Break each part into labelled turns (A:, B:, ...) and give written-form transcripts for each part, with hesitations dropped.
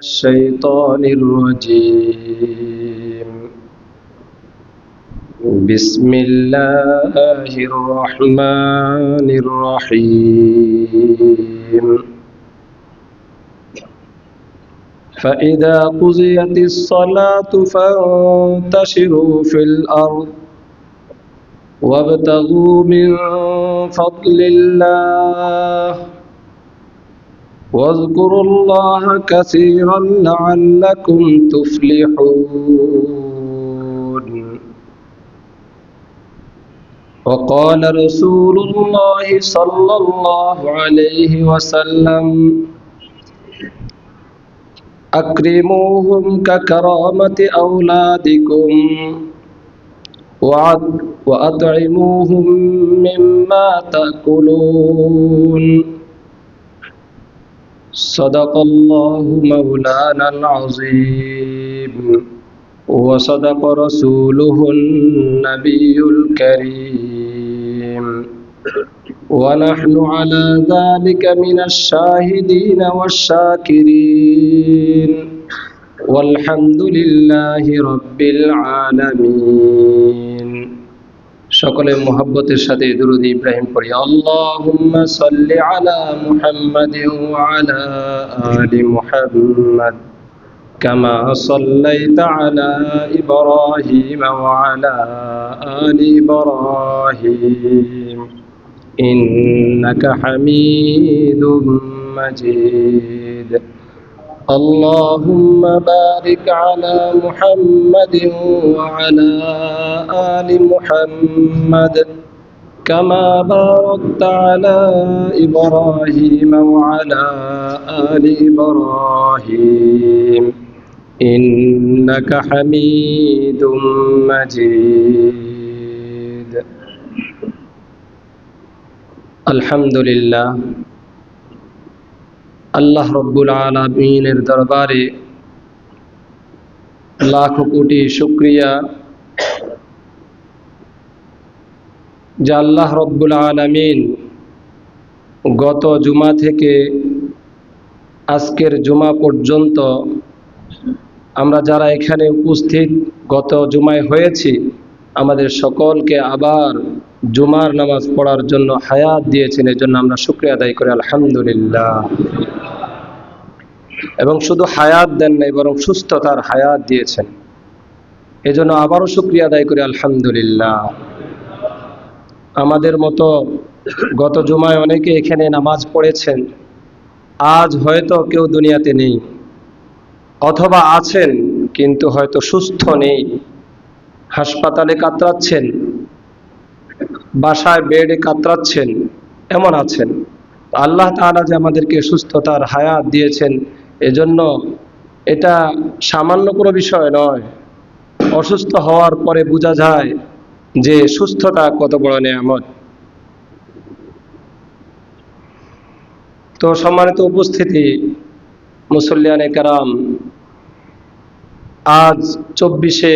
A: الشيطان الرجيم بسم الله الرحمن الرحيم فإذا قضيت الصلاة فانتشروا في الأرض وابتغوا من فضل الله واذكروا الله كثيرا لعلكم تفلحون وقال رسول الله صلى الله عليه وسلم أكرموهم ككرامة أولادكم وأطعموهم مما تأكلون صدق الله مولانا العظيم وصدق رسوله النبي الكريم ونحن على ذلك من الشاهدين والشاكرين والحمد لله رب العالمين সকলে মুহাব্বতের সাথে দুরূদ ইব্রাহিম পড়ি আল্লাহুম্মা সাল্লি আলা মুহাম্মাদিন ওয়া আলা আলি মুহাম্মাদ কামা সাল্লাইতা আলা ইব্রাহিম ওয়া আলা আলি ইব্রাহিম ইন্নাকা হামিদুম মাজিদ اللهم بارك على محمد وعلى آل محمد كما باركت على إبراهيم وعلى آل إبراهيم إنك حميد مجيد الحمد لله আল্লাহ রব্বুল আলামিনের দরবারে লাখ কোটি শুকরিয়া যে আল্লাহ রব্বুল আলামিন গত জুমা থেকে আজকের জুমা পর্যন্ত আমরা যারা এখানে উপস্থিত গত জুমায় হয়েছি আমাদের সকলকে আবার জুমার নামাজ পড়ার জন্য হায়াত দিয়েছেন এজন্য আমরা শুকরিয়া আদায় করি আলহামদুলিল্লাহ এবং শুধু হায়াত দেন নাই বরং সুস্থতার হায়াত দিয়েছেন এজন্য আবারও শুকরিয়া আদায় করি আলহামদুলিল্লাহ আমাদের মতো গত জুমায় অনেকে এখানে নামাজ পড়েছেন আজ হয়তো কেউ দুনিয়াতে নেই অথবা আছেন কিন্তু হয়তো সুস্থ নেই হাসপাতালে কাতরাচ্ছেন বাসায় বেডে কাতরাচ্ছেন এমন আছেন আল্লাহ তাআলা যে আমাদেরকে সুস্থতার হায়াত দিয়েছেন এজন্য এটা সামান্য কোনো বিষয় নয় অসুস্থ হওয়ার পরে বোঝা যায় যে সুস্থতা কত বড় নেয়ামত তো সম্মানিত উপস্থিতি মুসল্লিয়ানে কেরাম আজ 24শে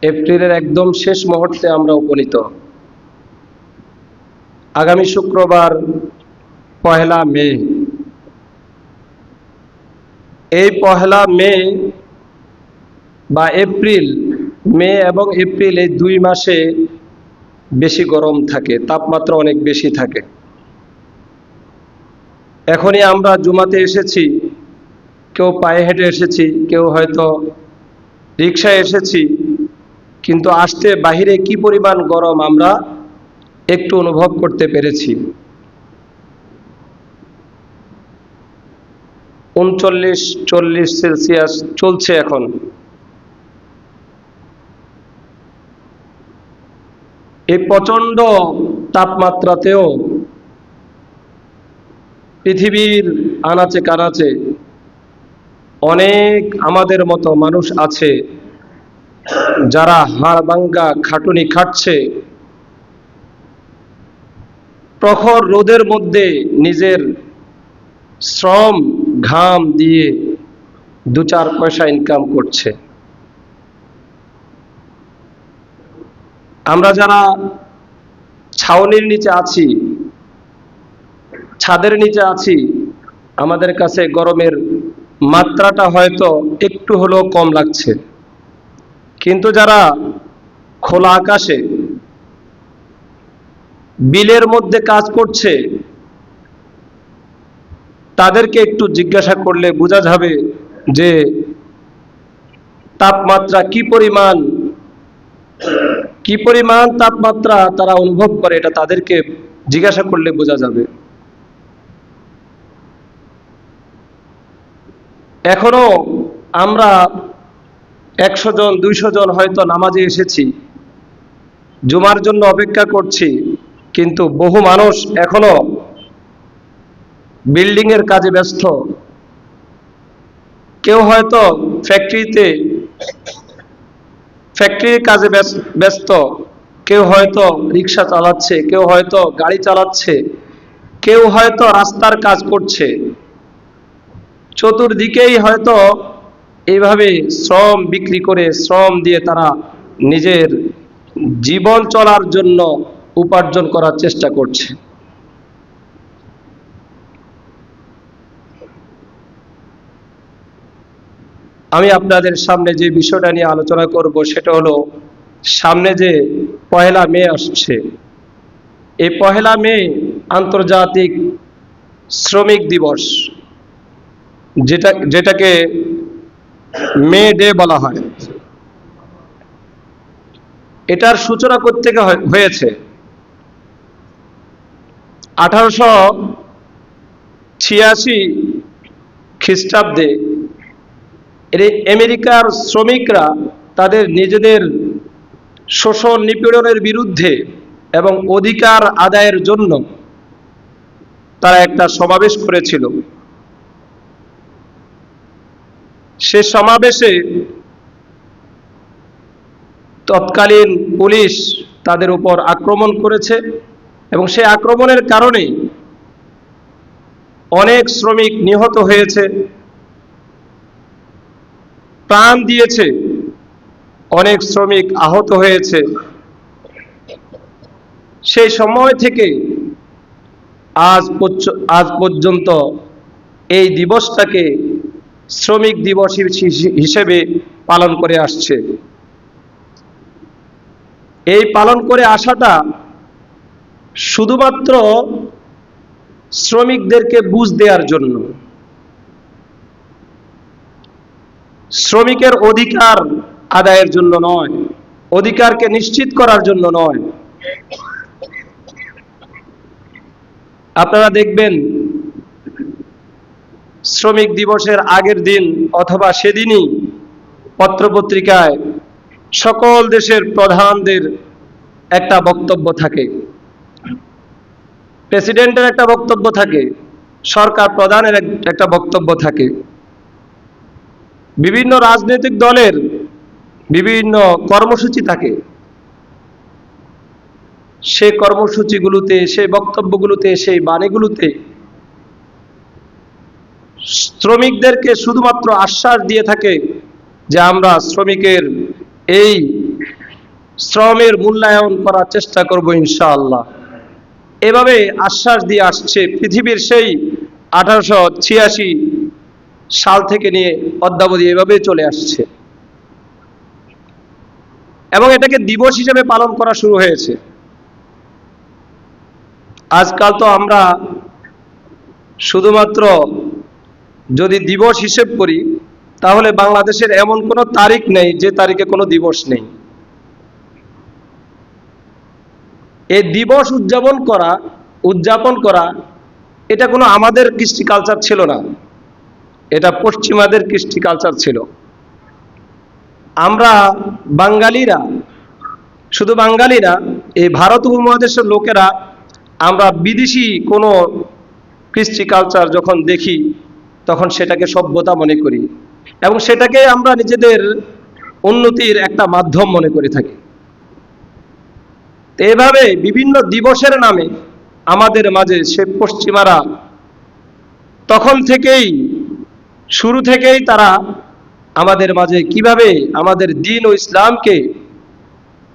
A: এপ্রিলের একদম শেষ মুহূর্তে আমরা উপনীত আগামী শুক্রবার 1 মে এই 1 মে বা মে এবং এপ্রিল এই 2 মাসে বেশি গরম থাকে তাপমাত্রা অনেক বেশি থাকে এখনই আমরা জুমাতে এসেছি কেউ পায়ে হেঁটে এসেছি কেউ হয়তো রিকশায় এসেছি কিন্তু আসতে বাহিরে কি পরিমাণ গরম আমরা একটু অনুভব করতে পেরেছি 39-40 সেলসিয়াস চলছে এখন এই প্রচন্ড তাপমাত্রাতেও পৃথিবীর আনাচে কানাচে অনেক আমাদের মতো মানুষ আছে যারা হাড়ভাঙ্গা খাটুনি খাটছে প্রখর রোদের মধ্যে নিজের শ্রম ঘাম দিয়ে 2-4 পয়সা ইনকাম করছে আমরা যারা ছাউনির নিচে আছি ছাদের নিচে আছি আমাদের কাছে গরমের মাত্রাটা হয়তো একটু হলেও কম লাগছে, কিন্তু যারা খোলা আকাশে বিলের মধ্যে কাজ করছে তাদেরকে একটু জিজ্ঞাসা করলে বোঝা যাবে যে তাপমাত্রা কি পরিমাণ তাপমাত্রা তারা অনুভব করে, এটা তাদেরকে জিজ্ঞাসা করলে বোঝা যাবে। এখনো আমরা 100 জন 200 জন হয়তো নামাজে এসেছি, জুমার জন্য অপেক্ষা করছি, কিন্তু বহু মানুষ এখনো বিল্ডিং এর কাজে ব্যস্ত, কেউ হয়তো ফ্যাক্টরির কাজে ব্যস্ত, কেউ হয়তো রিক্সা চালাচ্ছে, কেউ হয়তো গাড়ি চালাচ্ছে, কেউ হয়তো রাস্তার কাজ করছে। চতুর্দিকেই হয়তো এইভাবে শ্রম বিক্রি করে, শ্রম দিয়ে তারা নিজের জীবন চলার জন্য উপার্জন করার চেষ্টা করছে। আমি আপনাদের সামনে যে বিষয়টা নিয়ে আলোচনা করব সেটা হলো, সামনে যে 1 মে আসছে, এই 1 মে আন্তর্জাতিক শ্রমিক দিবস, যেটাকে মে ডে বলা হয়। এটার সূচনা কোত্থেকে হয়েছে? 1886 খ্রিস্টাব্দে আমেরিকার শ্রমিকরা তাদের নিজেদের শোষণ নিপীড়নের বিরুদ্ধে এবং অধিকার আদায়ের জন্য তারা একটা সমাবেশ করেছিল। সে সমাবেশে তৎকালীন পুলিশ তাদের উপর আক্রমণ করেছে এবং সেই আক্রমণের কারণে অনেক শ্রমিক নিহত হয়েছে, প্রাণ দিয়েছে, অনেক শ্রমিক আহত হয়েছে। সেই সময় থেকে আজ পর্যন্ত এই দিবসটাকে শ্রমিক দিবস হিসেবে পালন করে আসছে। এই পালন করে আসাটা শুধুমাত্র শ্রমিকদেরকে বুঝ দেওয়ার জন্য, শ্রমিকের অধিকার আদায়ের জন্য নয়, অধিকারকে নিশ্চিত করার জন্য নয়। আপনারা দেখবেন শ্রমিক দিবসের আগের দিন অথবা সেদিনই পত্রপত্রিকায় সকল দেশের প্রধানদের একটা বক্তব্য থাকে, প্রেসিডেন্টের একটা বক্তব্য থাকে, সরকার প্রধানের একটা বক্তব্য থাকে, বিভিন্ন রাজনৈতিক দলের বিভিন্ন কর্মসূচি থাকে। সেই কর্মসূচিগুলোতে, সেই বক্তব্যগুলোতে, সেই বাণীগুলোতে শ্রমিকদেরকে শুধুমাত্র আশ্বাস দিয়ে থাকে যে আমরা শ্রমিকের এই শ্রমের মূল্যায়ন করার চেষ্টা করব ইনশাআল্লাহ। এভাবে আশ্বাস দিয়ে আসছে পৃথিবীর সেই 1886 সাল থেকে নিয়ে অদ্যাবধি এভাবে চলে আসছে এবং এটাকে দিবস হিসেবে পালন করা শুরু হয়েছে। আজকাল তো আমরা শুধুমাত্র যদি দিবস হিসেব করি তাহলে বাংলাদেশের এমন কোনো তারিখ নেই যে তারিখে কোনো দিবস নেই। এই দিবস উদযাপন করা এটা কোনো আমাদের কৃষ্টি কালচার ছিল না, এটা পশ্চিমাদের কৃষ্টি কালচার ছিল। আমরা বাঙালিরা, শুধু বাঙালিরা, এই ভারত উপমহাদেশের লোকেরা আমরা বিদেশি কোনো কৃষ্টি কালচার যখন দেখি তখন সেটাকে সভ্যতা মনে করি এবং সেটাকে আমরা নিজেদের উন্নতির একটা মাধ্যম মনে করে থাকি। এভাবে বিভিন্ন দিবসের নামে আমাদের মাঝে সে পশ্চিমারা তখন থেকেই, শুরু থেকেই তারা আমাদের মাঝে কিভাবে আমাদের দ্বীন ও ইসলামকে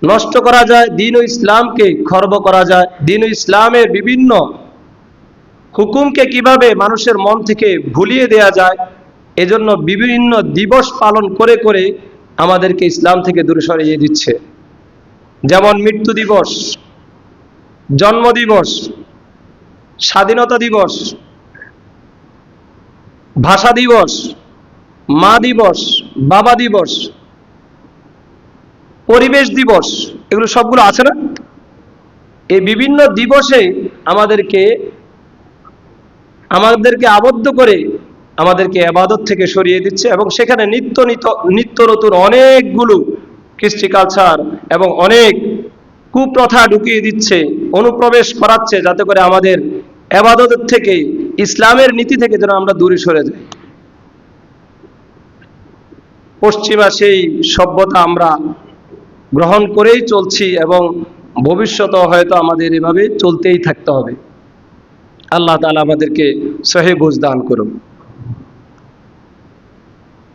A: নষ্ট করা যায়, দ্বীন ও ইসলামকে খর্ব করা যায়, দ্বীন ও ইসলামের বিভিন্ন হুকুমকে কিভাবে মানুষের মন থেকে ভুলিয়ে দেয়া যায়, এজন্য বিভিন্ন দিবস পালন করে করে আমাদেরকে ইসলাম থেকে দূরে সরিয়ে দিচ্ছে। যেমন মৃত্যু দিবস, জন্ম দিবস, স্বাধীনতা দিবস, ভাষা দিবস, মা দিবস, বাবা দিবস, পরিবেশ দিবস, এগুলো সবগুলো আছে না? এই বিভিন্ন দিবসে আমাদেরকে আবদ্ধ করে আমাদেরকে ইবাদত থেকে সরিয়ে দিচ্ছে এবং সেখানে নিত্য নতুন অনেকগুলো কৃষ্টি কালচার এবং অনেক কুপ্রথা ঢুকিয়ে দিচ্ছে, অনুপ্রবেশ করাচ্ছে, যাতে করে আমাদের ইবাদতের থেকে, ইসলামের নীতি থেকে যেন আমরা দূরে সরে যাই। পশ্চিমা সেই সভ্যতা আমরা গ্রহণ করেই চলছি এবং ভবিষ্যতে হয়তো আমাদের এভাবে চলতেই থাকতে হবে। আল্লাহ তাআলা আমাদেরকে সহিহ বুঝ দান করুন।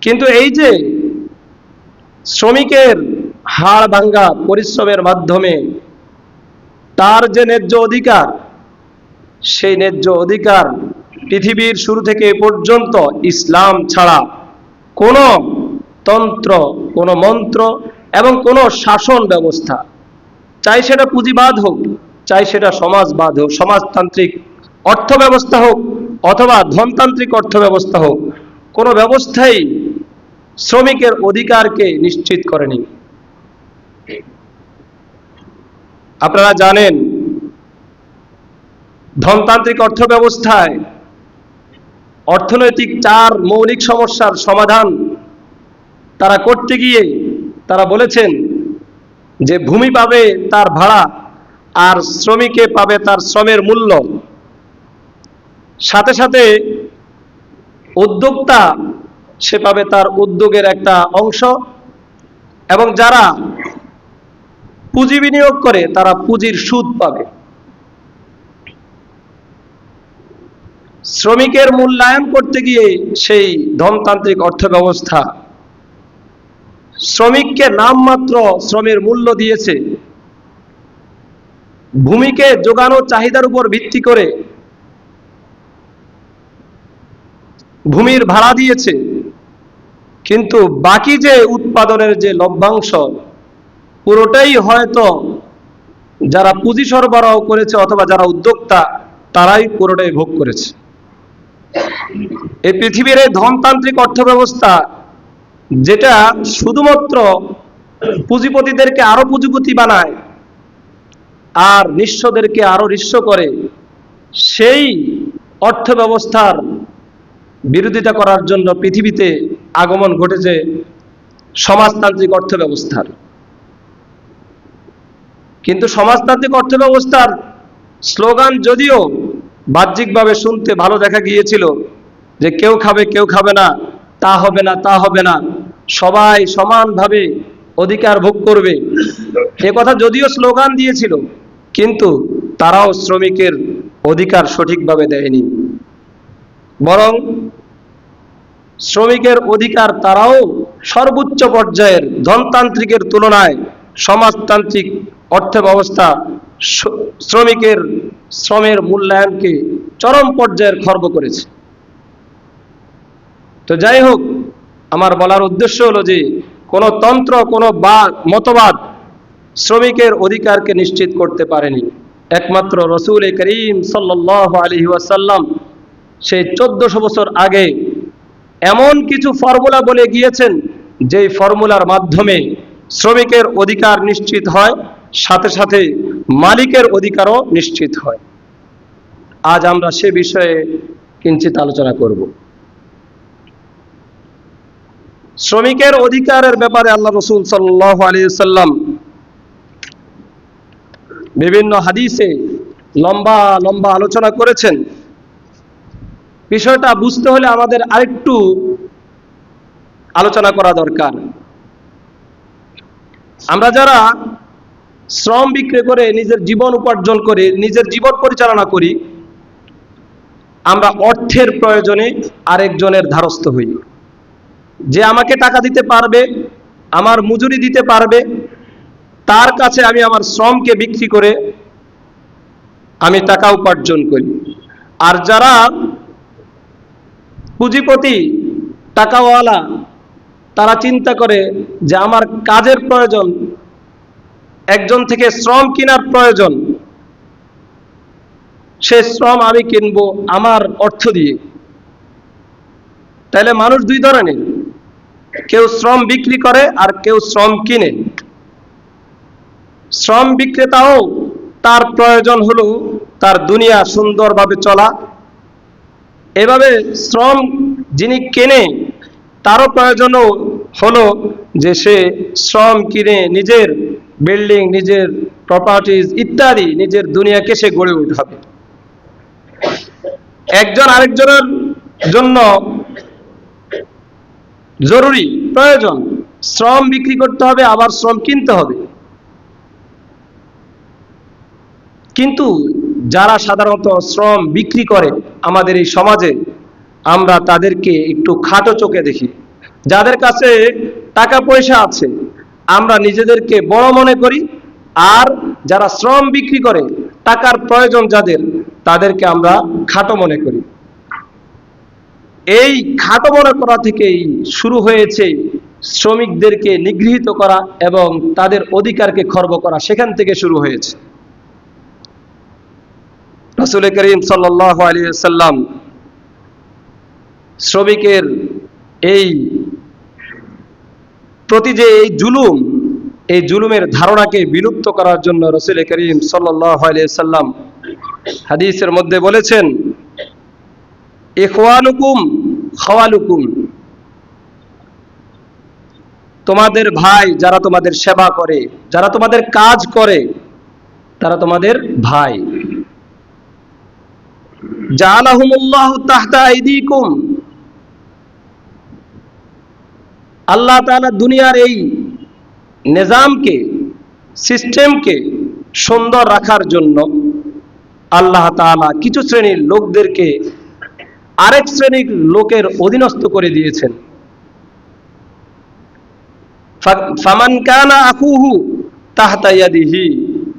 A: কিন্তু এই যে শ্রমিকের হাড় ভাঙ্গা পরিশ্রমের মাধ্যমে তার যে ন্যায্য অধিকার, সেই ন্যায্য অধিকার পৃথিবীর শুরু থেকে এ পর্যন্ত ইসলাম ছাড়া কোনো তন্ত্র, কোনো মন্ত্র এবং কোনো শাসন ব্যবস্থা, চাই সেটা পুঁজিবাদ হোক, চাই সেটা সমাজবাদ হোক, সমাজতান্ত্রিক অর্থ ব্যবস্থা হোক অথবা ধনতান্ত্রিক অর্থ ব্যবস্থা হোক, কোনো ব্যবস্থাই শ্রমিকের অধিকারকে নিশ্চিত করেনি। আপনারা জানেন, ধনতান্ত্রিক অর্থ ব্যবস্থায় অর্থনৈতিক 4 মৌলিক সমস্যার সমাধান তারা করতে গিয়ে তারা বলেছেন যে ভূমি পাবে তার ভাড়া, আর শ্রমিকে পাবে তার শ্রমের মূল্য, সাথে সাথে উদ্যোক্তা সে পাবে তার উদ্যোগের একটা অংশ, এবং যারা পুঁজি বিনিয়োগ করে তারা পুঁজির সুদ পাবে। শ্রমিকের মূল্যায়ন করতে গিয়ে সেই ধনতান্ত্রিক অর্থ ব্যবস্থা শ্রমিককে নামমাত্র শ্রমের মূল্য দিয়েছে, ভূমিকে যোগানো চাহিদার উপর ভিত্তি করে ভূমির ভাড়া দিয়েছে, কিন্তু বাকি যে উৎপাদনের যে লভ্যাংশ পুরোটাই হয়তো যারা পুঁজি সরবরাহ করেছে অথবা যারা উদ্যোক্তা তারাই পুরোটাই ভোগ করেছে। এই পৃথিবীর এই ধনতান্ত্রিক অর্থ ব্যবস্থা, যেটা শুধুমাত্র পুঁজিপতিদেরকে আরো পুঁজিপতি বানায় আর নিঃস্বদেরকে আরো নিঃস্ব করে, সেই অর্থ ব্যবস্থার বিরোধিতা করার জন্য পৃথিবীতে আগমন ঘটেছে সমাজতান্ত্রিক অর্থ ব্যবস্থার। কিন্তু সমাজতান্ত্রিক অর্থ ব্যবস্থার স্লোগান যদিও বাহ্যিকভাবে শুনতে ভালো দেখা গিয়েছিল, যে কেউ খাবে কেউ খাবে না, তা হবে না তা হবে না, সবাই সমানভাবে অধিকার ভোগ করবে, এ কথা যদিও স্লোগান দিয়েছিল, কিন্তু তারাও শ্রমিকের অধিকার সঠিকভাবে দেয়নি। বরং শ্রমিকের অধিকার তারাও সর্বোচ্চ পর্যায়ের ধনতান্ত্রিকের তুলনায় সমাজতান্ত্রিক অর্থ ব্যবস্থা শ্রমিকের শ্রমের মূল্যায়নকে চরম পর্যায়ের খর্ব করেছে। তো যাই হোক, আমার বলার উদ্দেশ্য হলো যে কোন তন্ত্র, কোন মতবাদ শ্রমিকের অধিকারকে নিশ্চিত করতে পারেনি। একমাত্র রাসূল করিম সাল্লাল্লাহু আলাইহি ওয়াসাল্লাম সেই 1400 বছর আগে এমন কিছু ফর্মুলা বলে গিয়েছেন, যেই ফর্মুলার মাধ্যমে শ্রমিকের অধিকার নিশ্চিত হয়, সাথে সাথে মালিকের অধিকারও নিশ্চিত হয়। আজ আমরা সে বিষয়ে কিঞ্চিত আলোচনা করব। শ্রমিকের অধিকারের ব্যাপারে আল্লাহ রাসূল সাল্লাল্লাহু আলাইহি ওয়াসাল্লাম বিভিন্ন হাদিসে লম্বা লম্বা আলোচনা করেছেন। বিষয়টা বুঝতে হলে আমাদের আরেকটু আলোচনা করা দরকার। আমরা যারা শ্রম বিক্রি করে নিজের জীবন উপার্জন করে নিজের জীবন পরিচালনা করি, আমরা অর্থের প্রয়োজনে আরেকজনের ধারস্থ হই, যে আমাকে টাকা দিতে পারবে, আমার মজুরি দিতে পারবে, তার কাছে আমি আমার শ্রমকে বিক্রি করে আমি টাকা উপার্জন করি। আর যারা পুঁজিপতি, টাকাওয়ালা, তারা চিন্তা করে যে আমার কাজের প্রয়োজন, একজন থেকে শ্রম কেনার প্রয়োজন, সে শ্রম আমি কিনবো আমার অর্থ দিয়ে। তাহলে মানুষ দুই ধরনের, কেউ শ্রম বিক্রি করে আর কেউ শ্রম কিনে। শ্রম বিক্রেতাও তার প্রয়োজন হলো তার দুনিয়া সুন্দরভাবে চলা, এভাবে শ্রম যিনি কেনে তারও প্রয়োজন হলো যে সে শ্রম কিনে নিজের বিল্ডিং, নিজের প্রপার্টিজ ইত্যাদি, নিজের দুনিয়াকে সে গড়ে উঠাবে। একজন আরেকজনের জন্য জরুরি প্রয়োজন শ্রম বিক্রি করতে হবে, আবার শ্রম কিনতে হবে। কিন্তু যারা সাধারণত শ্রম বিক্রি করে আমাদের এই সমাজে, আমরা তাদেরকে একটু খাটো চোখে দেখি। যাদের কাছে টাকা পয়সা আছে আমরা নিজেদেরকে বড় মনে করি, আর যারা শ্রম বিক্রি করে, টাকার প্রয়োজন যাদের, তাদেরকে আমরা খাটো মনে করি। এই খাটো মনে করা থেকেই শুরু হয়েছে শ্রমিকদেরকে নিগৃহীত করা এবং তাদের অধিকারকে খর্ব করা, সেখান থেকে শুরু হয়েছে। রাসূল করিম সাল্লাল্লাহু আলাইহি ওয়াসাল্লাম শ্রমিকের এই প্রতি যে এই জুলুম, এই জুলুমের ধারণাকে বিলুপ্ত করার জন্য রাসূল করিম সাল্লাল্লাহু আলাইহি ওয়াসাল্লাম হাদিসের মধ্যে বলেছেন, ইখওয়ানুকুম খাওয়ালুকুম, তোমাদের ভাই যারা তোমাদের সেবা করে, যারা তোমাদের কাজ করে, তারা তোমাদের ভাই। জাআলাহুমুল্লাহু তাহতা আইদিকুম, আল্লাহ তাআলা দুনিয়ার এই নিজামকে, সিস্টেমকে সুন্দর রাখার জন্য আল্লাহ তাআলা কিছু শ্রেণীর লোকদেরকে আরেক শ্রেণীর লোকের অধীনস্থ করে দিয়েছেন। ফামান কানা আখুহু তাহতা ইয়াদিহি,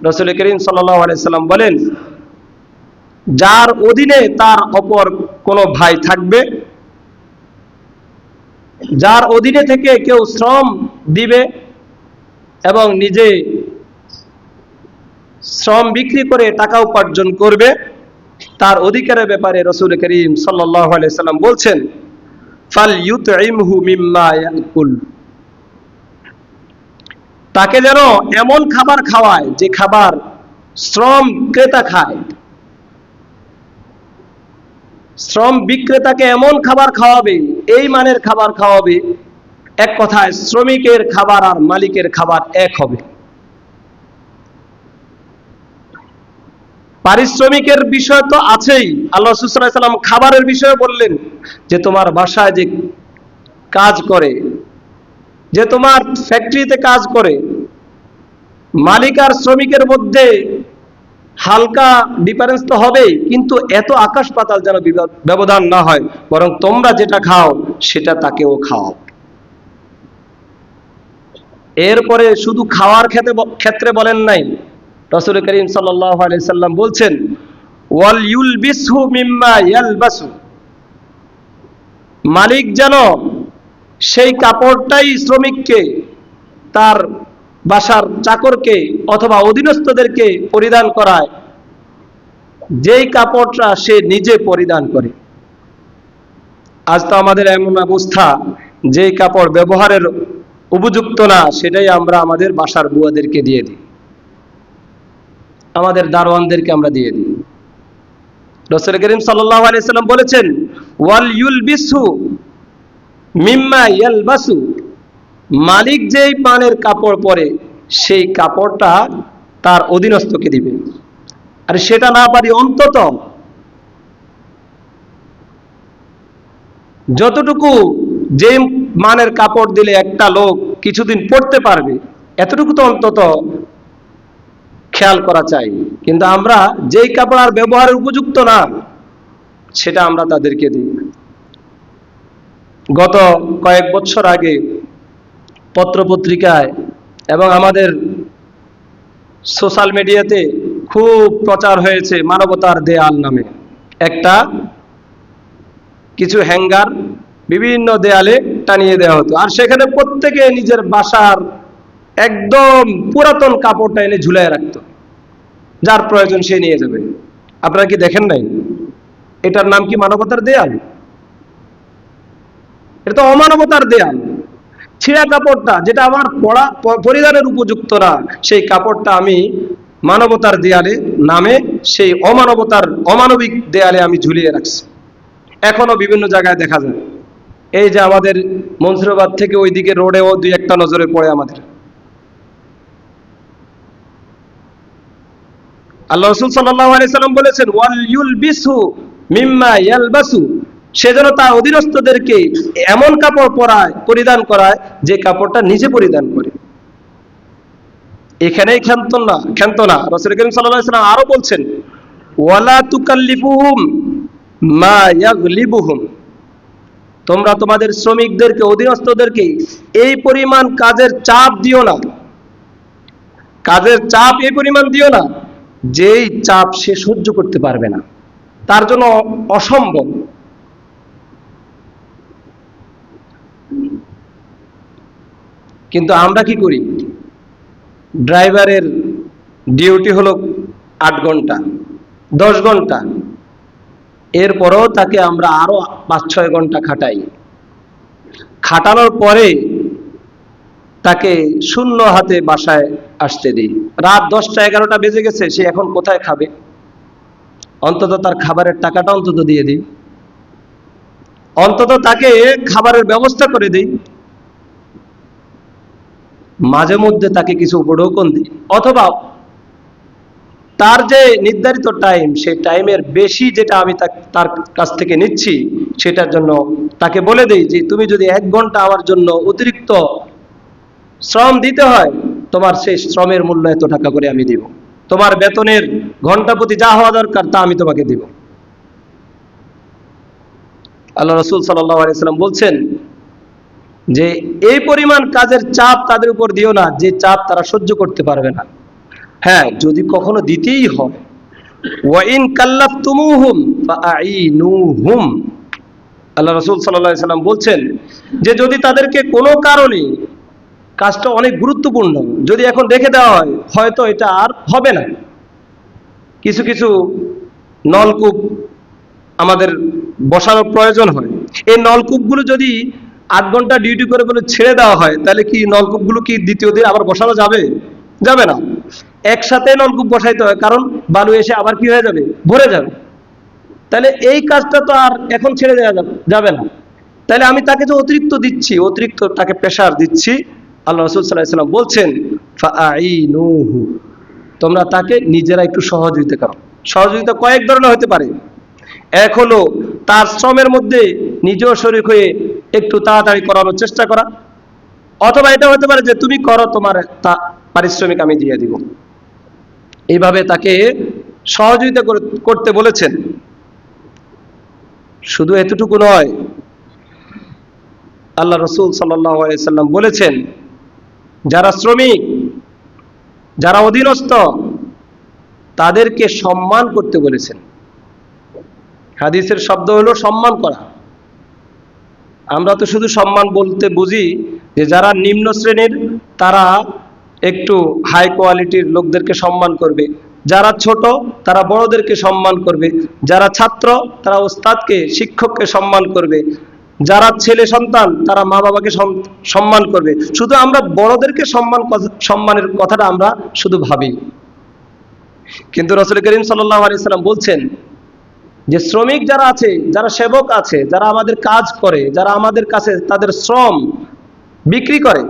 A: রাসূল করিম সাল্লাল্লাহু আলাইহি সাল্লাম বলেন, যার অধীনে তার অপর কোনো ভাই থাকবে, যার অধীনে থেকে কেউ শ্রম দিবে এবং নিজে শ্রম বিক্রি করে টাকা উপার্জন করবে, তার অধিকারের ব্যাপারে রাসূল করিম সাল্লাল্লাহু আলাইহি সাল্লাম বলছেন, ফালইউতইমহু মিম্মা ইয়াকুল, তাকে যেন এমন খাবার খাওয়ায় যে খাবার শ্রম ক্রেতা খায়। শ্রম বিক্রেতাকে এমন খাবার খাওয়াবে, এই মানের খাবার খাওয়াবে, এক কথায় শ্রমিকের খাবার আর মালিকের খাবার এক হবে। পারিশ্রমিকের বিষয় তো আছেই, আল্লাহ রাসূল সাল্লাল্লাহু আলাইহি সাল্লাম খাবারের বিষয়ে বললেন যে তোমার বাসায় যে কাজ করে, যে তোমার ফ্যাক্টরিতে কাজ করে, মালিক আর শ্রমিকের মধ্যে হালকা ডিফারেন্স তো হবেই, কিন্তু এত আকাশ পাতাল যেন ব্যবধান না হয়, বরং তোমরা যেটা খাও সেটা তাকেও খাও। এরপরে শুধু খাওয়ার ক্ষেত্রে বলেন নাই, রাসূল করিম সাল্লাল্লাহু আলাইহি সাল্লাম বলছেন, ওয়াল ইউলবিসহু মিম্মা ইয়ালবাসু, মালিক যেন সেই কাপড়টাই শ্রমিককে, তার বাসার চাকরকে অথবা অধীনস্থদেরকে পরিধান করায় যেই কাপড়টা সে নিজে পরিধান করে। আজ তো আমাদের এমন অবস্থা, যেই কাপড় ব্যবহারের উপযুক্ত না সেটাই আমরা আমাদের বাসার বুয়াদেরকে দিয়ে দিই, আমাদের দারোয়ানদেরকে আমরা দিয়ে দিই। রাসূল করিম সাল্লাল্লাহু আলাইহি সাল্লাম বলেছেন, ওয়াল ইউলবিসহু মিম্মা ইয়ালবাসু, মালিক যেই পানের কাপড় পরে সেই কাপড়টা তার অধীনস্থকে দিবে। আর সেটা না পারি অন্তত যতটুকু যে মানের কাপড় দিলে একটা লোক কিছুদিন পরতে পারবে, এতটুকু তো অন্তত খেয়াল করা চাই। কিন্তু আমরা যেই কাপড় আর ব্যবহারের উপযুক্ত না সেটা আমরা তাদেরকে দিই। গত কয়েক বছর আগে পত্রপত্রিকায় এবং আমাদের সোশ্যাল মিডিয়াতে খুব প্রচার হয়েছে মানবতার দেয়াল নামে। একটা কিছু হ্যাঙ্গার বিভিন্ন দেয়ালে টানিয়ে দেওয়া হতো, আর সেখানে প্রত্যেকে নিজের বাসার একদম পুরাতন কাপড়টা এনে ঝুলাই রাখতো, যার প্রয়োজন সে নিয়ে যাবে। আপনারা কি দেখেন নাই? এটার নাম কি মানবতার দেয়াল? এটা তো অমানবতার দেয়াল। ছিঁড়া কাপড়টা, যেটা আমার পরিধানের উপযুক্ত না, সেই কাপড়টা আমি মানবতার দেয়ালে নামে সেই অমানবিক দেয়ালে আমি ঝুলিয়ে রাখছি। এখনো বিভিন্ন জায়গায় দেখা যায়। এই যে আমাদের মনসুরাবাদ থেকে ওইদিকে রোডেও দুই একটা নজরে পড়ে আমাদের। আল্লাহ রাসূল সাল্লাল্লাহু আলাইহি সাল্লাম বলেছেন, ওয়াল ইউলবিসু মিম্মা ইয়ালবাসু, সে যেন তার অধীনস্থদেরকে এমন কাপড় পরিধান করায় যে কাপড়টা নিজে পরিধান করে। এখানেই ক্ষান্ত না, রাসূল করিম সাল্লাল্লাহু আলাইহি সাল্লাম আরো বলছেন, ওয়ালা তুকাল্লিফুহুম মা ইয়াগলিবুহুম, তোমরা তোমাদের শ্রমিকদেরকে, অধীনস্থদেরকে এই পরিমাণ কাজের চাপ দিও না, কাজের চাপ এই পরিমাণ দিও না যেই চাপ সে সহ্য করতে পারবে না, তার জন্য অসম্ভব। কিন্তু আমরা কি করি? ড্রাইভারের ডিউটি হলো 8 ঘন্টা 10 ঘন্টা, এরপরেও তাকে আমরা আরো 5-6 ঘন্টা খাটাই। খাটানোর পরে তাকে শূন্য হাতে বাসায় আসতে দিই। রাত 10টা-11টা বেজে গেছে, সে এখন কোথায় খাবে? অন্তত তার খাবারের টাকাটা অন্তত দিয়ে দিই, অন্তত তাকে খাবারের ব্যবস্থা করে দিই, মাঝে মধ্যে তাকে কিছু উপঢৌকন দিই, অথবা তার যে নির্ধারিত টাইম, সেই টাইমের বেশি যেটা আমি তার কাছ থেকে নিচ্ছি, সেটার জন্য তাকে বলে দেই যে তুমি যদি 1 ঘন্টা আমার জন্য অতিরিক্ত শ্রম দিতে হয়, তোমার সেই শ্রমের মূল্য এত টাকা করে আমি দিব, তোমার বেতনের ঘন্টা প্রতি যা হওয়া দরকার তা আমি তোমাকে দিব। আল্লাহ রাসূল সাল্লাল্লাহু আলাইহি সাল্লাম বলছেন যে এই পরিমাণ কাজের চাপ তাদের উপর দিও না যে চাপ তারা সহ্য করতে পারবে না। হ্যাঁ, যদি কখনো দিতেই হয়, ওয়া ইন কাল্লাফতুমুহুম ফাআইনুহুম, আল্লাহ রাসূল সাল্লাল্লাহু আলাইহি সাল্লাম বলছেন যে যদি তাদেরকে কোনো কারণে, কাজটা অনেক গুরুত্বপূর্ণ, যদি এখন রেখে দেওয়া হয়, হয়তো এটা আর হবে না। কিছু কিছু নলকূপ আমাদের বসানোর প্রয়োজন হয়, এই নলকূপগুলো যদি 8 ঘন্টা ডিউটি করে বলে ছেড়ে দেওয়া হয়, তাহলে কি নলকূপগুলো কি দ্বিতীয় দিন আবার বসানো যাবে? যাবে না। একসাথে নলকূপ বসাইতে হয়, কারণ বালু এসে আবার কি হয়ে যাবে? ভরে যাবে। তাহলে এই কাজটা তো আর এখন ছেড়ে দেওয়া যাবে না। তাহলে আমি তাকে যে অতিরিক্ত দিচ্ছি, অতিরিক্ত তাকে প্রেসার দিচ্ছি, আল্লাহ রাসূল সাল্লাল্লাহু আলাইহি সাল্লাম বলছেন ফাআইনুহু, তোমরা তাকে নিজেরা একটু সহযোগিতা করো। সহযোগিতা কয়েক ধরনের হতে পারে। এক হলো তার শ্রমের মধ্যে নিজেও শরীক হয়ে একটু তাড়াতাড়ি করানোর চেষ্টা করা, অথবা এটা হতে পারে যে তুমি করো, তোমার পারিশ্রমিক আমি দিয়ে দিব। এইভাবে তাকে সহযোগিতা করতে বলেছেন। শুধু এতটুকু নয়, আল্লাহ রাসূল সাল্লাল্লাহু আলাইহি সাল্লাম বলেছেন যারা শ্রমিক, যারা অধীনস্থ, তাদেরকে সম্মান করতে বলেছেন। হাদিসের শব্দ হলো সম্মান করা। আমরা তো শুধু সম্মান বলতে বুঝি যে যারা নিম্ন শ্রেণীর তারা একটু হাই কোয়ালিটির লোকদেরকে সম্মান করবে, যারা ছোট তারা বড়দেরকে সম্মান করবে, যারা ছাত্র তারা ওস্তাদকে, শিক্ষককে সম্মান করবে, যারা ছেলে সন্তান তারা মা বাবাকে সম্মান করবে। শুধু আমরা বড়দেরকে সম্মানের কথাটা আমরা শুধু ভাবি, কিন্তু রাসূল করিম সাল্লাল্লাহু আলাইহি সাল্লাম বলছেন যে শ্রমিক যারা আছে, যারা সেবক আছে, যারা আমাদের কাজ করে, যারা আমাদের কাছে তাদের শ্রম বিক্রি করে,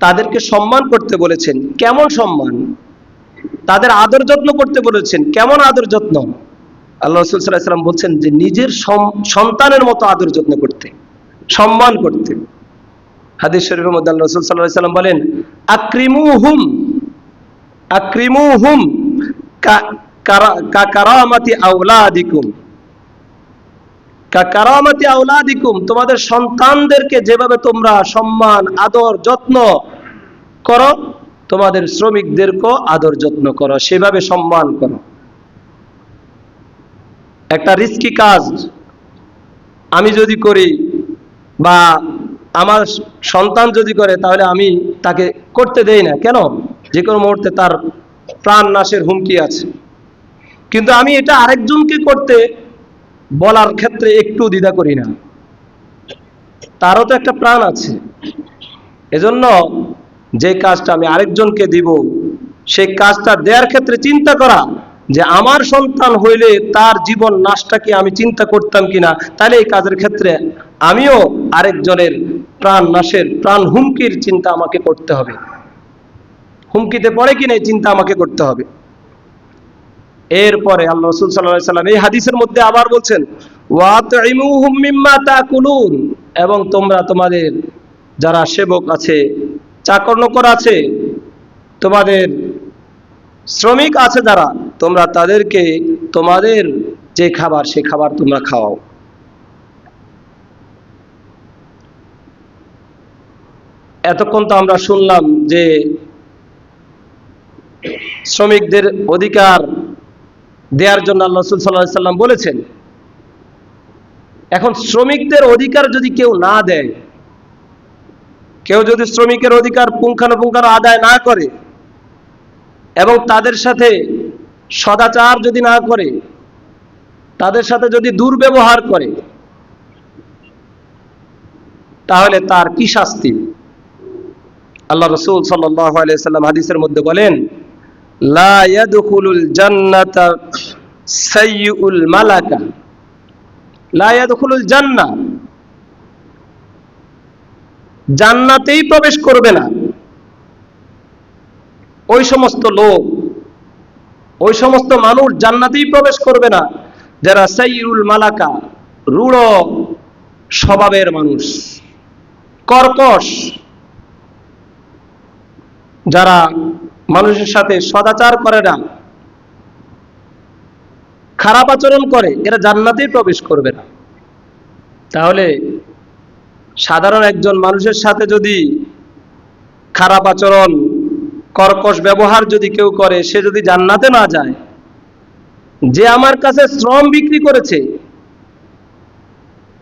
A: তাদেরকে সম্মান করতে বলেছেন। কেমন সম্মান? তাদের আদর যত্ন করতে বলেছেন। কেমন আদর যত্ন? আল্লাহ রাসূল সাল্লাল্লাহু আলাইহি সাল্লাম বলছেন যে নিজের সন্তানের মতো আদর যত্ন করতে, সম্মান করতে। হাদিস শরীফের মধ্যে আল্লাহ রাসূল সাল্লাল্লাহু আলাইহি সাল্লাম বলেন, আকরিমুহুম আকরিমুহুম কারামাতি আওলাদিকুম, কারামাতি আওলাদিকুম, তোমাদের সন্তানদেরকে যেভাবে তোমরা সম্মান, আদর, যত্ন করো, তোমাদের শ্রমিকদেরকেও আদর যত্ন করো, সেভাবে সম্মান করো। একটা রিস্কি কাজ আমি যদি করি বা আমার সন্তান যদি করে, তাহলে আমি তাকে করতে দেই না। কেন? যে কোনো মুহূর্তে তার প্রাণ নাশের হুমকি আছে। কিন্তু আমি এটা আরেকজনকে করতে বলার ক্ষেত্রে একটু দ্বিধা করি না, তারও তো একটা প্রাণ আছে। এজন্য যে কাজটা আমি আরেকজনকে দিব, সেই কাজটা দেওয়ার ক্ষেত্রে চিন্তা করা যে আমার সন্তান হইলে তার জীবন নাশটা কি আমি চিন্তা করতাম কিনা, তাহলে এই কাজের ক্ষেত্রে আমিও আরেকজনের প্রাণ নাশের, প্রাণ হুমকির চিন্তা আমাকে করতে হবে। হুমকিতে পড়ে কিনা এই চিন্তা আমাকে করতে হবে। এরপরে আল্লাহ রাসূল সাল্লাল্লাহু আলাইহি সাল্লাম এই হাদিসের মধ্যে আবার বলছেন, ওয়াতঈমুহুম মিম্মা তাকুলুন, এবং তোমরা তোমাদের যারা সেবক আছে, চাকর নকর আছে, তোমাদের শ্রমিক আছে যারা, তোমরা তাদেরকে তোমাদের যে খাবার সে খাবার তোমরা খাওয়াও। এতক্ষণ তো আমরা শুনলাম যে শ্রমিকদের অধিকার দেওয়ার জন্য আল্লাহ রাসূল সাল্লাল্লাহু আলাইহি সাল্লাম বলেছেন। এখন শ্রমিকদের অধিকার যদি কেউ না দেয়, কেউ যদি শ্রমিকের অধিকার পুঙ্খানুপুঙ্খানু আদায় না করে এবং তাদের সাথে সদাচার যদি না করে, তাদের সাথে যদি দুর্ব্যবহার করে, তাহলে তার কি শাস্তি? আল্লাহ রাসূল সাল্লাল্লাহু আলাইহি সাল্লাম হাদিসের মধ্যে বলেন, লা ইয়াদখুলুল জান্নাতা সাইয়্যুল মালাকা, লা ইয়াদখুলুল জান্নাহ, জান্নাতেই প্রবেশ করবে না ওই সমস্ত লোক, ওই সমস্ত মানুষ জান্নাতেই প্রবেশ করবে না যারা সাইয়্যুল মালাকা, রূঢ় স্বভাবের মানুষ, কর্কশ, যারা মানুষের সাথে সদাচার করে না, খারাপ আচরণ করে, এরা জান্নাতেই প্রবেশ করবে না। তাহলে সাধারণ একজন মানুষের সাথে যদি খারাপ আচরণ, কর্কশ ব্যবহার যদি কেউ করে, সে যদি জান্নাতে না যায়, যে আমার কাছে শ্রম বিক্রি করেছে,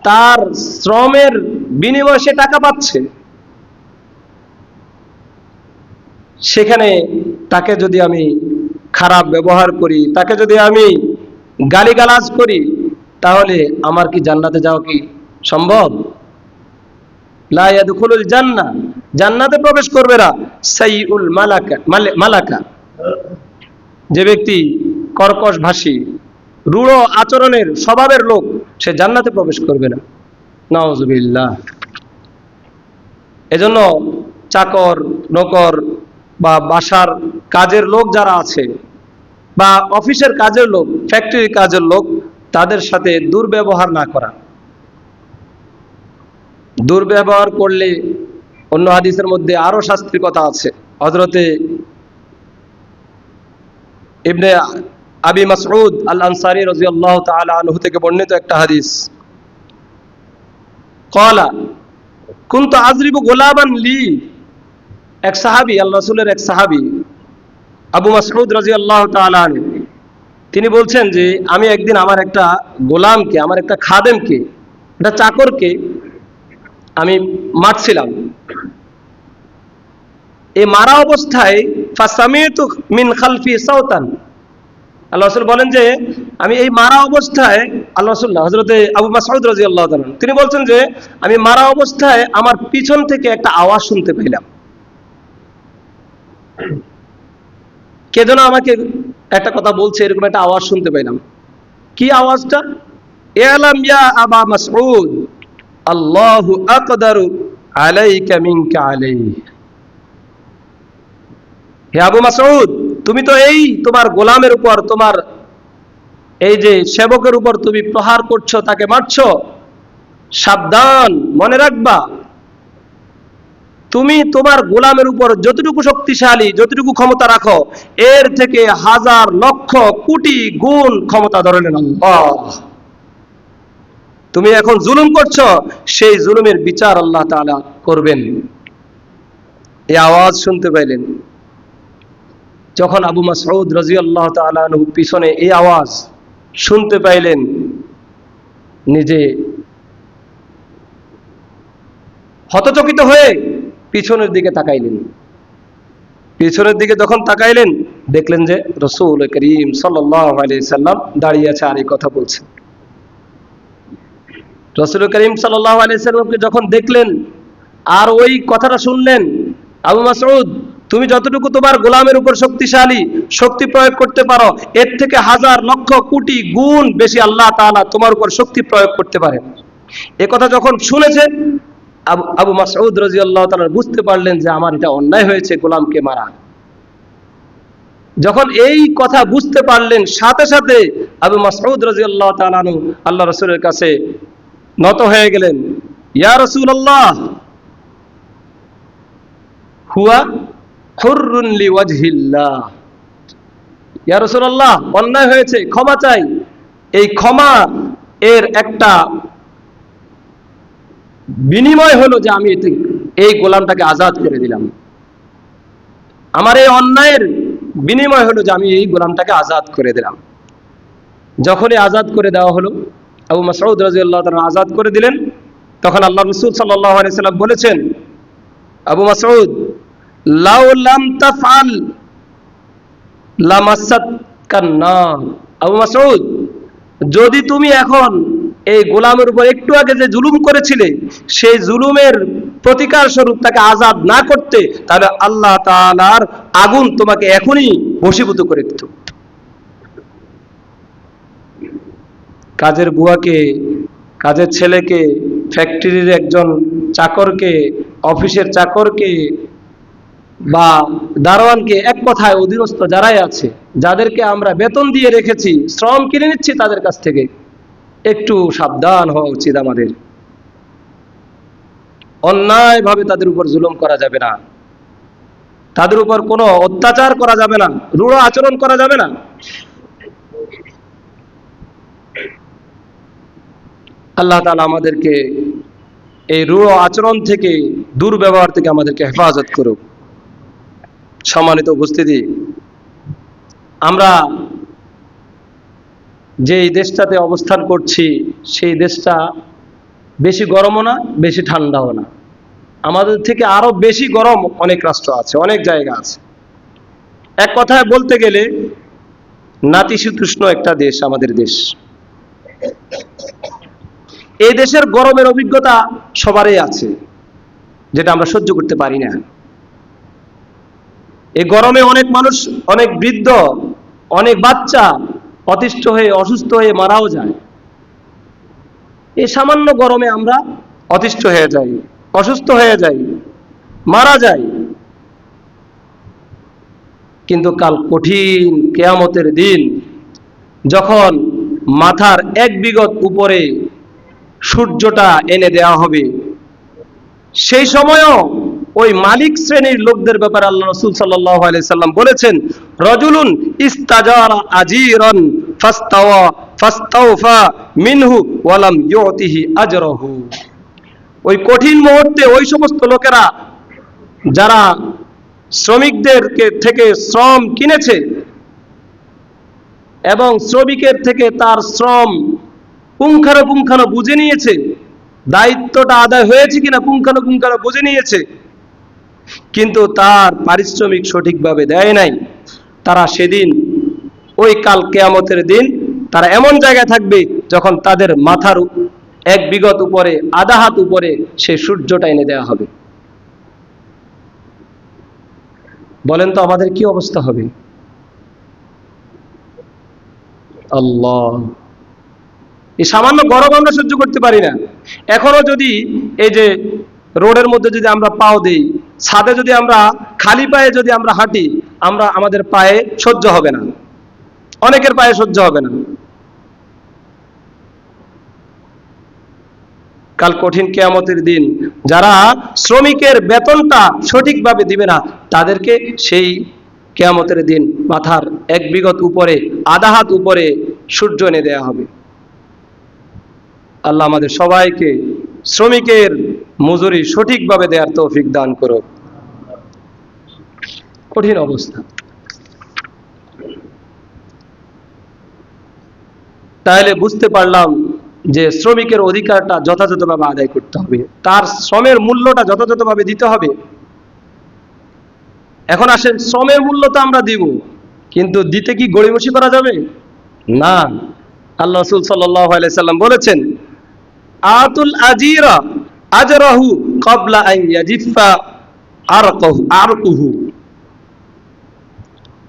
A: তার শ্রমের বিনিময়ে সে টাকা পাচ্ছে, সেখানে তাকে যদি আমি খারাপ ব্যবহার করি, তাকে যদি আমি গালিগালাজ করি, তাহলে আমার কি জান্নাতে যাওয়া কি সম্ভব? লা ইয়াদখুলুল জান্নাহ, জান্নাতে প্রবেশ করবে না সাইয়্যুল মালাকা, যে ব্যক্তি কর্কশ ভাষী, রূঢ় আচরণের স্বভাবের লোক, সে জান্নাতে প্রবেশ করবে না। নাউযুবিল্লাহ। এজন্য চাকর নকর বা বাসার কাজের লোক যারা আছে, বা অফিসের কাজের লোক, ফ্যাক্টরির কাজের লোক, তাদের সাথে দুর্ব্যবহার না করা। দুর্ব্যবহার করলে অন্য হাদিসের মধ্যে আরো শাস্তির কথা আছে। হযরতে ইবনে আবি মাসউদ আল আনসারী রাদিয়াল্লাহু তাআলা আনহু থেকে বর্ণিত একটা হাদিস, ক্বালা কুনতু আযরিবু গোলামান লি, এক সাহাবী, আল্লাহ রাসূলের এক সাহাবী আবু মাসউদ রাদিয়াল্লাহু তাআলা আনহু, তিনি বলছেন যে আমি একদিন আমার একটা গোলামকে, আমার একটা খাদেমকে, একটা চাকরকে আমি মারছিলাম। এই মারা অবস্থায় ফাসামিতু মিন খালফি সাওতান, আল্লাহ রাসূল বলেন যে আমি এই মারা অবস্থায়, আল্লাহ রাসূল না, হযরতে আবু মাসউদ রাদিয়াল্লাহু তাআলা তিনি বলছেন যে আমি মারা অবস্থায় আমার পিছন থেকে একটা আওয়াজ শুনতে পেলাম। কে যেন আমাকে একটা কথা বলছে, এরকম একটা আওয়াজ শুনতে পেলাম। কি আওয়াজটা? ইআলাম ইয়া আবা মাসউদ আল্লাহু আকদারু আলাইকা মিনকা আলাইহি, হে আবু মাসউদ, তুমি তো এই তোমার গোলামের উপর, তোমার এই যে সেবকের উপর তুমি প্রহার করছো, তাকে মারছো, সাবধান, মনে রাখবা তুমি তোমার গোলামের উপর যতটুকু শক্তিশালী, যতটুকু ক্ষমতা রাখো, এর থেকে হাজার লক্ষ কোটি গুণ ক্ষমতা ধরলেন আল্লাহ। তুমি এখন জুলুম করছো, সেই জুলুমের বিচার আল্লাহ তাআলা করবেন। এই আওয়াজ শুনতে পাইলেন। যখন আবু মাসউদ রাদিয়াল্লাহু তাআলা আনহু পিছনে এই আওয়াজ শুনতে পাইলেন, নিজে হতচকিত হয়ে পিছনের দিকে তাকাইলেন। পিছনের দিকে যখন তাকাইলেন, দেখলেন যে রাসূল করিম সাল্লাল্লাহু আলাইহি সাল্লাম দাঁড়িয়ে আছে আর এই কথা বলছেন। রাসূল করিম সাল্লাল্লাহু আলাইহি সাল্লামকে যখন দেখলেন আর ওই কথাটা শুনলেন, আবু মাসউদ, তুমি যতটুকু তোমার গোলামের উপর শক্তিশালী শক্তি প্রয়োগ করতে পারো, এর থেকে হাজার লক্ষ কোটি গুণ বেশি আল্লাহ তাআলা তোমার উপর শক্তি প্রয়োগ করতে পারেন। এ কথা যখন শুনেছে আবু মাসউদ রাদিয়াল্লাহু তাআলা বুঝতে পারলেন যে আমার এটা অন্যায় হয়েছে গোলামকে মারা। যখন এই কথা বুঝতে পারলেন, সাথে সাথে আবু মাসউদ রাদিয়াল্লাহু তাআলা আনহু আল্লাহ রাসূলের কাছে নত হয়ে গেলেন। ইয়া রাসূলুল্লাহ, হুয়া হুররুন লিওয়াজহিল্লাহ। ইয়া রাসূলুল্লাহ, অন্যায় হয়েছে, ক্ষমা চাই। এই ক্ষমা এর একটা বিনিময় হলো যে আমি এই গোলামটাকে আজাদ করে দিলাম। আমার এই অন্যায়ের বিনিময় হলো যে আমি এই গোলামটাকে আজাদ করে দিলাম। যখনই আজাদ করে দেওয়া হলো, আবু মাসউদ রাদিয়াল্লাহু তাআলা আজাদ করে দিলেন, তখন আল্লাহ রাসূল সাল্লাল্লাহু আলাইহি সাল্লাম বলেছেন, আবু মাসউদ, লাউ লাম তাফআল লামাসাতকান নার। আবু মাসউদ, যদি তুমি এখন এই গোলামের উপর একটু আগে যে জুলুম করেছিলে, সেই জুলুমের প্রতিকার স্বরূপ তাকে আজাদ না করতে, তাহলে আল্লাহ তাআলার আগুন তোমাকে এখনই বশীভূত করে দিত। কাজের বুয়াকে, কাজের ছেলেকে, ফ্যাক্টরির একজন চাকরকে, অফিসের চাকরকে বা দারোয়ানকে, এক কথায় অধীনস্থ যারাই আছে, যাদেরকে আমরা বেতন দিয়ে রেখেছি, শ্রম কিনে নিচ্ছি তাদের কাছ থেকে, একটু সাবধান হওয়া উচিত আমাদের। অন্যায়ভাবে তাদের উপর জুলুম করা যাবে না, তাদের উপর কোনো অত্যাচার করা যাবে না, রূঢ় আচরণ করা যাবে না। আল্লাহ তাআলা আমাদেরকে এই রূঢ় আচরণ থেকে, দুর্ব্যবহার থেকে আমাদেরকে হেফাজত করুক। সম্মানিত উপস্থিতি, আমরা যেই দেশটাতে অবস্থান করছি, সেই দেশটা বেশি গরমও না, বেশি ঠান্ডাও না। আমাদের থেকে আরো বেশি গরম অনেক রাষ্ট্র আছে, অনেক জায়গা আছে। এক কথায় বলতে গেলে নাতিশীতোষ্ণ একটা দেশ আমাদের দেশ। এই দেশের গরমের অভিজ্ঞতা সবারই আছে, যেটা আমরা সহ্য করতে পারি না। এই গরমে অনেক মানুষ, অনেক বৃদ্ধ, অনেক বাচ্চা অতিষ্ঠ হয়ে, অসুস্থ হয়ে মারাও যায়। এই সামান্য গরমে আমরা অতিষ্ঠ হয়ে যাই, অসুস্থ হয়ে যাই, মারা যাই। কিন্তু কাল কঠিন কিয়ামতের দিন, যখন মাথার এক বিগত উপরে সূর্যটা এনে দেওয়া হবে, সেই সময়ও ওই মালিক শ্রেণীর লোকদের ব্যাপারে আল্লাহ রাসূল সাল্লাল্লাহু আলাইহি সাল্লাম বলেছেন, রাজুলুন ইস্তাজারা আজিরান ফাস্তাওফা মিনহু ওয়া লাম ইউতিহি আজরাহু। ওই কঠিন মুহূর্তে ওই সমস্ত লোকেরা যারা শ্রমিকদেরকে থেকে শ্রম কিনেছে এবং শ্রমিকের থেকে তার শ্রম পুঙ্খানুপুঙ্খানু বুঝে নিয়েছে, দায়িত্বটা আদায় হয়েছে কিনা পুঙ্খানুপুঙ্খানু বুঝে নিয়েছে, কিন্তু তার পারিশ্রমিক সঠিকভাবে দেয় নাই, তারা সেদিন, ওই কাল কিয়ামতের দিন, তারা এমন জায়গায় থাকবে যখন তাদের মাথার এক বিগত উপরে, আধা হাত উপরে সেই সূর্যটা এনে দেওয়া হবে। বলেন তো আমাদের কি অবস্থা হবে? আল্লাহ, এই সামান্য গরম আমরা সহ্য করতে পারি না। এখনো যদি এই যে রোডের মধ্যে যদি আমরা পাও দেই, ছাদে যদি আমরা খালি পায়ে যদি আমরা হাঁটি, আমাদের পায়ে সহ্য হবে না, অনেকের পায়ে সহ্য হবে না। কাল কঠিন কিয়ামতের দিন যারা শ্রমিকের বেতনটা সঠিকভাবে দিবে না, তাদেরকে সেই কিয়ামতের দিন মাথার এক বিগত উপরে, আধা হাত উপরে সূর্য এনে দেয়া হবে। আল্লাহ আমাদের সবাইকে শ্রমিকের মজুরি সঠিকভাবে দেওয়ার তৌফিক দান করুক। কঠিন অবস্থা। তাহলে বুঝতে পারলাম যে শ্রমিকের অধিকারটা যথাযথভাবে আদায় করতে হবে, তার শ্রমের মূল্যটা যথাযথভাবে দিতে হবে। এখন আসেন, শ্রমের মূল্য তো আমরা দিব, কিন্তু দিতে কি গড়িমসি করা যাবে? না। আল্লাহ রাসূল সাল্লাল্লাহু আলাইহি সাল্লাম বলেছেন, আতুল আজিরা আজরাহু ক্বাবলা আন ইয়াজিফা আরকুহু।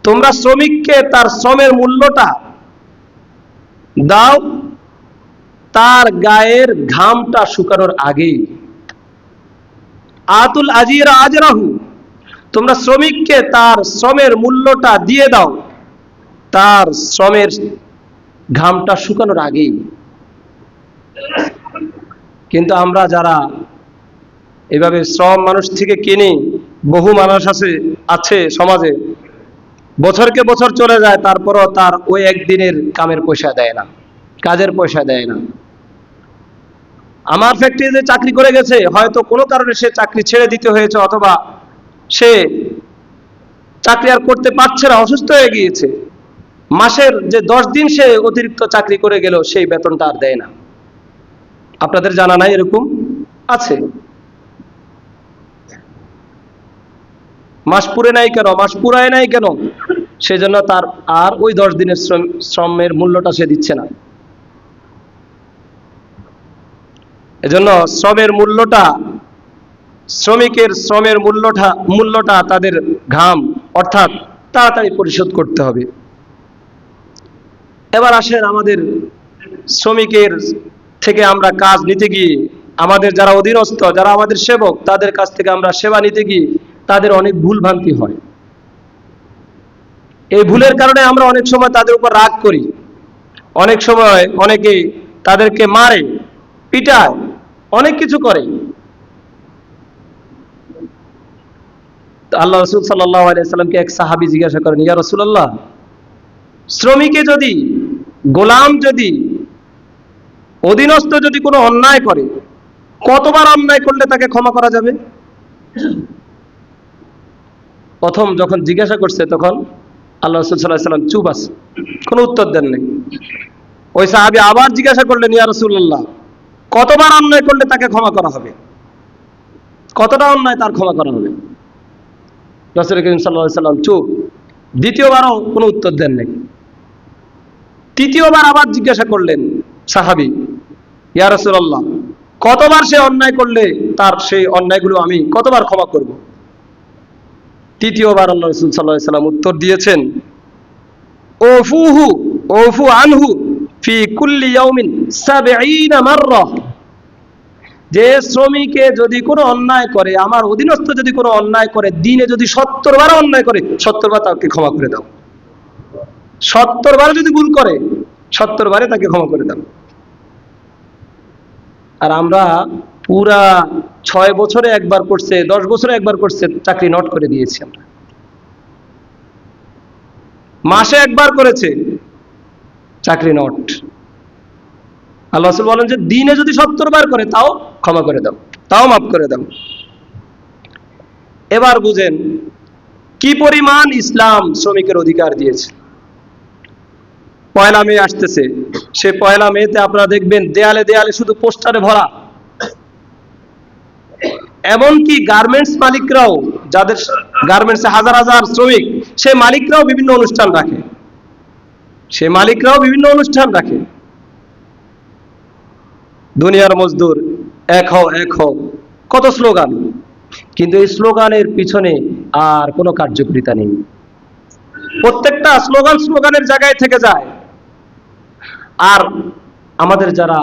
A: তোমরা শ্রমিককে তার শ্রমের মূল্যটা দাও তার গায়ের ঘামটা শুকানোর আগেই। আতুল আজিরা আজরাহু, তোমরা শ্রমিককে তার শ্রমের মূল্যটা দিয়ে দাও তার শ্রমের ঘামটা শুকানোর আগেই। কিন্তু আমরা যারা এভাবে শ্রম মানুষ থেকে কিনি, বহু মানুষ আছে সমাজে, বছরকে বছর চলে যায়, তারপরও তার ওই একদিনের কামের পয়সা দেয় না, কাজের পয়সা দেয় না। আমার ফ্যাক্টরিতে চাকরি করে গেছে, হয়তো কোনো কারণে সে চাকরি ছেড়ে দিতে হয়েছে, অথবা সে চাকরি আর করতে পারছে না, অসুস্থ হয়ে গিয়েছে। মাসের যে 10 দিন সে অতিরিক্ত চাকরি করে গেল, সেই বেতনটা আর দেয় না। আপনাদের জানা নাই এরকম আছে? মাস পুরে নাই কেন, মাস পুরায় নাই কেন? সেজন্য তার আর ওই 10 দিনের শ্রমের মূল্যটা সে দিচ্ছে না। এজন্য শ্রমের মূল্যটা, শ্রমিকের শ্রমের মূল্যটা তাদের ঘাম অর্থাৎ তাড়াতাড়ি পরিশোধ করতে হবে। এবার আসেন, আমাদের শ্রমিকের থেকে আমরা কাজ নিতে গিয়ে, আমাদের যারা অধীনস্থ, যারা আমাদের সেবক, তাদের কাছ থেকে আমরা সেবা নিতে গিয়ে তাদের অনেক ভুল ভ্রান্তি হয়। এই ভুলের কারণে আমরা অনেক সময় তাদের উপর রাগ করি, অনেক সময় অনেকে তাদেরকে মারে, পিটায়, অনেক কিছু করে। আল্লাহ রাসূল সাল্লাল্লাহু আলাইহি সাল্লামকে এক সাহাবী জিজ্ঞাসা করেন, ইয়া রাসূলুল্লাহ, শ্রমিকে যদি, গোলাম যদি, অধীনস্থ যদি কোনো অন্যায় করে, কতবার অন্যায় করলে তাকে ক্ষমা করা যাবে? প্রথম যখন জিজ্ঞাসা করছে, তখন আল্লাহ রাসূল সাল্লাল্লাহু আলাইহি সাল্লাম চুপ আছে, কোনো উত্তর দেন নাই। ওই সাহাবী আবার জিজ্ঞাসা করলেন, ইয়া রাসূলুল্লাহ, কতবার অন্যায় করলে তাকে ক্ষমা করা হবে? কতটা অন্যায় তার ক্ষমা করা হবে? রাসূল করিম সাল্লাল্লাহু আলাইহি সাল্লাম চুপ। দ্বিতীয়বারও কোনো উত্তর দেন নাই। তৃতীয়বার আবার জিজ্ঞাসা করলেন সাহাবী, ইয়া রাসূলুল্লাহ, কতবার সে অন্যায় করলে তার সেই অন্যায়গুলো আমি কতবার ক্ষমা করব? তৃতীয়বার আল্লাহ রাসূল সাল্লাল্লাহু আলাইহি সাল্লাম উত্তর দিয়েছেন, ওফু আনহু ফি কুল্লি ইয়াউমিন 70 মাররা। যে শ্রমিকে যদি কোনো অন্যায় করে, আমার অধীনস্থ যদি কোনো অন্যায় করে, দিনে যদি 70 বার অন্যায় করে, 70 বার তাকে ক্ষমা করে দাও। 70 বার যদি ভুল করে, 70 বারে তাকে ক্ষমা করে দাও। আর আমরা পুরা 6 বছরে একবার করছে, 10 বছরে একবার করছে, চাকরি নট করে দিয়েছি আমরা। মাসে একবার করেছে, চাকরি নট। আল্লাহ রাসূল বলেন যে দিনে যদি 70 বার করে, তাও ক্ষমা করে দাও, তাও মাফ করে দাও। এবার বুঝেন কি পরিমাণ ইসলাম শ্রমিকের অধিকার দিয়েছে। পয়লা মে আসতেছে, সে পয়লা মেতে আপনারা দেখবেন দেয়ালে দেয়ালে শুধু পোস্টারে ভরা। এমনকি গার্মেন্টস মালিকরাও, যাদের গার্মেন্টসে হাজার হাজার শ্রমিক, সে মালিকরাও বিভিন্ন অনুষ্ঠান রাখে, সে মালিকরাও বিভিন্ন অনুষ্ঠান রাখে। দুনিয়ার মজদুর এক হও, এক হও, কত স্লোগান, কিন্তু এই স্লোগানের পিছনে আর কোনো কার্যকরিতা নেই। প্রত্যেকটা স্লোগানের জায়গায় থেকে যায়। আর আমাদের যারা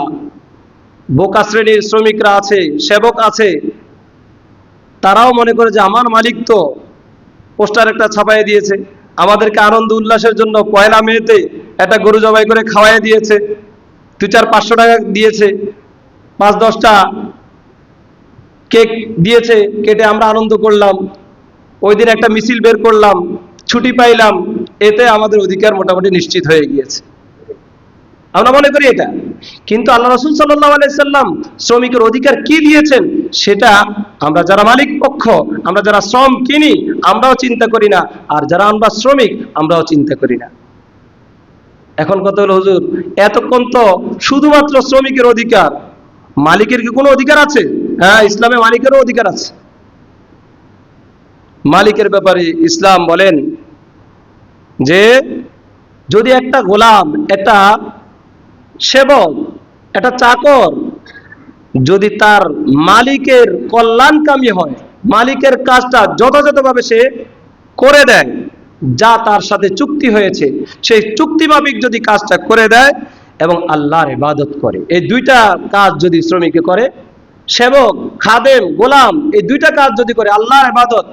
A: বোকা শ্রেণীর শ্রমিকরা আছে, সেবক আছে, তারাও মনে করে যে আমার মালিক তো পোস্টার একটা ছাপাই দিয়েছে, আমাদেরকে আনন্দ উল্লাসের জন্য পয়লা মেতে একটা গরু জবাই করে খাওয়াই দিয়েছে, 2-4-500 টাকা দিয়েছে, 5-10টা কেক দিয়েছে, কেটে আমরা আনন্দ করলাম, ওই দিন একটা মিছিল বের করলাম, ছুটি পাইলাম, এতে আমাদের অধিকার মোটামুটি নিশ্চিত হয়ে গিয়েছে। আমরা মনে করি এটা। কিন্তু আল্লাহ রাসূল সাল্লাল্লাহু আলাইহি সাল্লাম শ্রমিকের অধিকার কি দিয়েছেন, সেটা আমরা যারা মালিক পক্ষ, আমরা যারা শ্রম কিনি, আমরাও চিন্তা করি না, আর যারা আমরা শ্রমিক, আমরাও চিন্তা করি না। এখন কথা হলো, হুজুর এতক্ষণ তো শুধুমাত্র শ্রমিকের অধিকার, মালিকের কি কোনো অধিকার আছে? হ্যাঁ, ইসলামে মালিকেরও অধিকার আছে। মালিকের ব্যাপারে ইসলাম বলেন যে যদি একটা গোলাম, একটা সেবক, একটা চাকর যদি তার মালিকের কল্যাণকামী হয়, মালিকের কাজটা যথাযথভাবে সে করে দেয়, যা তার সাথে চুক্তি হয়েছে সেই চুক্তি মাফিক যদি কাজটা করে দেয় এবং আল্লাহর ইবাদত করে, এই দুইটা কাজ যদি শ্রমিকে করে, সেবক, খাদেম, গোলাম, এই দুইটা কাজ যদি করে, আল্লাহর ইবাদত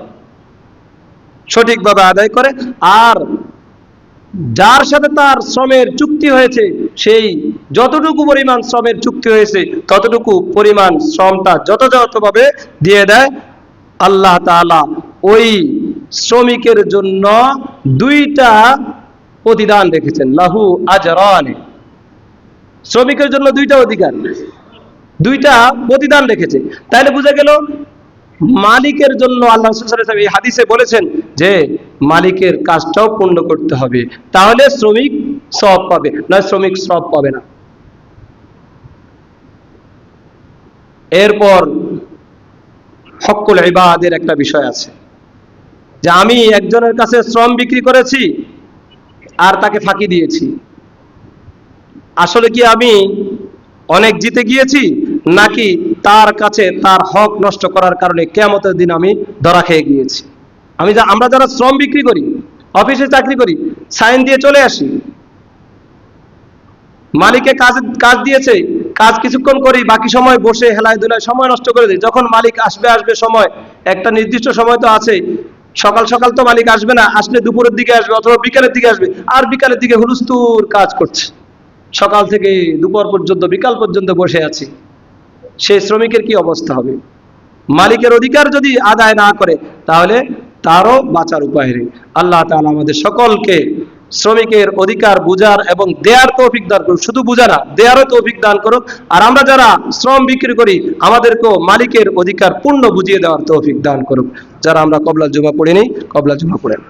A: সঠিকভাবে আদায় করে, আর যার সাথে তার শ্রমের চুক্তি হয়েছে সেই যতটুকু পরিমাণ শ্রমের চুক্তি হয়েছে ততটুকু পরিমাণ শ্রমটা যথাযথভাবে দিয়ে দেয়, আল্লাহ তাআলা ওই শ্রমিকের জন্য দুইটা প্রতিদান রেখেছেন, লাহু আজরান। শ্রমিকের জন্য দুইটা অধিকার, দুইটা প্রতিদান রেখেছে। তাইলে বোঝা গেল মালিকের জন্য আল্লাহ রাসূল সাল্লাল্লাহু আলাইহি ওয়াসাল্লাম এই হাদিসে বলেছেন যে মালিকের কাজটাও পূর্ণ করতে হবে, তাহলে শ্রমিক সওয়াব পাবে, না শ্রমিক সওয়াব পাবে না। এরপর হকুল ইবাদের একটা বিষয় আছে, যে আমি একজনের কাছে শ্রম বিক্রি করেছি আর তাকে ফাঁকি দিয়েছি, আসলে কি আমি অনেক জিতে গিয়েছি, নাকি তার কাছে তার হক নষ্ট করার কারণে কিয়ামতের দিন আমি ধরা খেয়ে গিয়েছি? আমরা যারা শ্রম বিক্রি করি, অফিসে চাকরি করি, সাইন দিয়ে চলে আসি, মালিকে কাজ দিয়েছে, কাজ কিছুক্ষণ করি, বাকি সময় বসে হেলায় দুলায় সময় নষ্ট করে দিই। যখন মালিক আসবে সময়, একটা নির্দিষ্ট সময় তো আছে, সকাল সকাল তো মালিক আসবে না, আসলে দুপুরের দিকে আসবে অথবা বিকালের দিকে আসবে, আর বিকালের দিকে হুলস্থুল কাজ করছে, সকাল থেকে দুপুর পর্যন্ত, বিকাল পর্যন্ত বসে আছি, সেই শ্রমিকের কি অবস্থা হবে? মালিকের অধিকার যদি আদায় না করে তাহলে তারও বাঁচার উপায় নেই। আল্লাহ তাআলা আমাদের সকলকে শ্রমিকের অধিকার বুঝার এবং দেয়ার তৌফিক দান করুক, শুধু বুঝা না, দেয়ারও তৌফিক দান করুক। আর আমরা যারা শ্রম বিক্রি করি আমাদেরকেও মালিকের অধিকার পূর্ণ বুঝিয়ে দেওয়ার তৌফিক দান করুক। যারা আমরা কবলা জুমা পড়িনি, কবলা জুমা পড়েন।